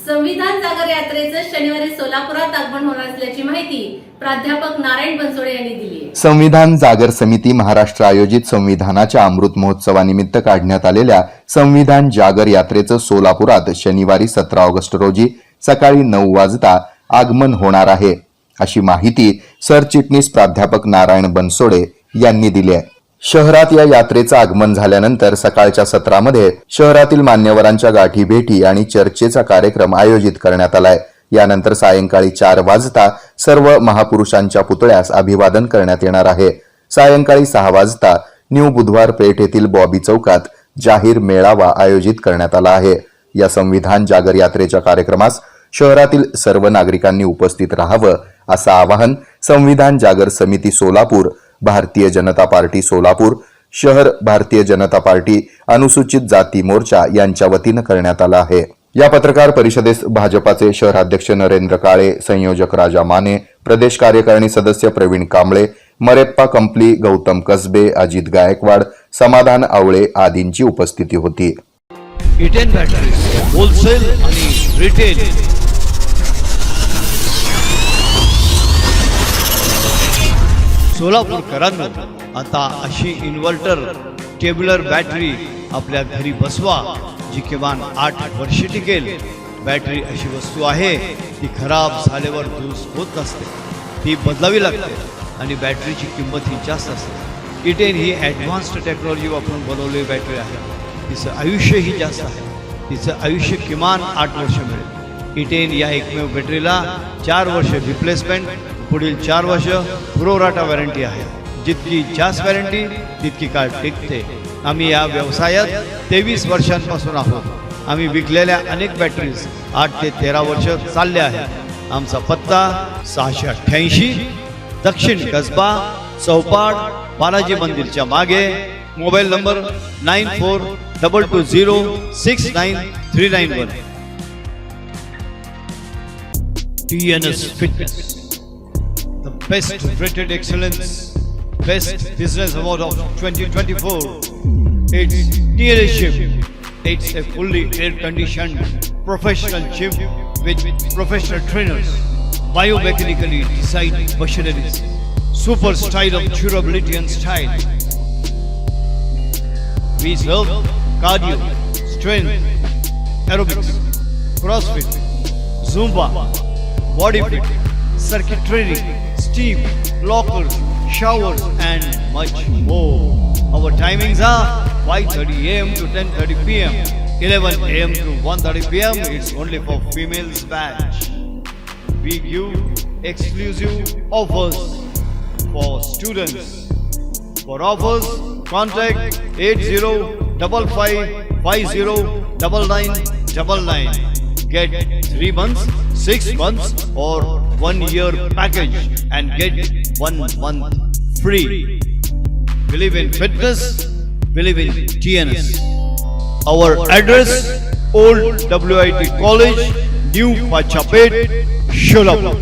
संविधान जागर यात्रेचं शनिवारी सोलापुरात आगमन होणार असल्याची माहिती प्राध्यापक नारायण बनसोडे यांनी दिली आहे. संविधान जागर समिती महाराष्ट्र आयोजित संविधानाच्या अमृत महोत्सवानिमित्त काढण्यात आलेल्या संविधान जागर यात्रेचं सोलापुरात शनिवारी 17 ऑगस्ट रोजी सकाळी 9 वाजता आगमन होणार आहे, अशी माहिती सरचिटणीस प्राध्यापक नारायण बनसोडे यांनी दिली आहे. शहरात या यात्रेचं आगमन झाल्यानंतर सकाळच्या सत्रामध्ये शहरातील मान्यवरांच्या गाठी भेटी आणि चर्चेचा कार्यक्रम आयोजित करण्यात आलाय. यानंतर सायंकाळी 4 वाजता सर्व महापुरुषांच्या पुतळ्यास अभिवादन करण्यात येणार आहे. सायंकाळी 6 वाजता न्यू बुधवार पेठ येथील बॉबी चौकात जाहीर मेळावा आयोजित करण्यात आला आहे. या संविधान जागर यात्रेच्या कार्यक्रमास शहरातील सर्व नागरिकांनी उपस्थित राहावं असं आवाहन संविधान जागर समिती सोलापूर, भारतीय जनता पार्टी सोलापूर शहर, भारतीय जनता पार्टी अनुसूचित जाती मोर्चा यांच्या वतीनं करण्यात आलं आहे. या पत्रकार परिषदेस भाजपाचे शहराध्यक्ष नरेंद्र काळे, संयोजक राजा माने, प्रदेश कार्यकारिणी सदस्य प्रवीण कांबळे, मरेप्पा कंपली, गौतम कसबे, अजित गायकवाड, समाधान आवळे आदींची उपस्थिती होती. इटेन बॅटरीज होलसेल आणि रिटेल सोलापूरकरांनो, आता अशी इन्व्हर्टर टेब्युलर बॅटरी आपल्या घरी बसवा जी किमान 8 वर्षे टिकेल. बॅटरी अशी वस्तू आहे ती खराब झाल्यावर दुरुस्त होत नसते, ती बदलावी लागते आणि बॅटरीची किंमत ही जास्त असते. इटेन ही ॲडव्हान्स्ड टेक्नॉलॉजी वापरून बनवलेली बॅटरी आहे. तिचं आयुष्यही जास्त आहे. तिचं आयुष्य किमान 8 वर्ष मिळेल. इटेन या एकमेव बॅटरीला 4 वर्ष रिप्लेसमेंट, पुढील 4 वर्ष प्रोराटा वॉरंटी आहे. जितकी जास्त वॉरंटी तितकी काळ टिकते. आम्ही या व्यवसायात 23 वर्षांपासून आहोत. आम्ही विकलेल्या अनेक बॅटरीज 8 ते 13 वर्ष चालल्या आहेत. आमचा पत्ता 688 दक्षिण कसबा चौपाट, बालाजी मंदिरच्या मागे. Mobile number 9422069391. TNS Fitness, the best rated excellence, best business award of 2024. It's TNS Gym. It's a fully air-conditioned professional gym with professional trainers, biomechanically designed machineries, super style of durability and style. We serve cardio, strength, aerobics, crossfit, zumba, body fit, circuit training, steam, lockers, showers and much more. Our timings are 5:30 AM to 10:30 PM, 11 AM to 1:30 PM. It's only for females batch. We give exclusive offers for students. For offers, contact 8055509999. Get 3 months, 6 months or 1 year package and get 1 month free. Believe in fitness, believe in TNS. Our address, Old WIT College, New Pachapet, Sholapur.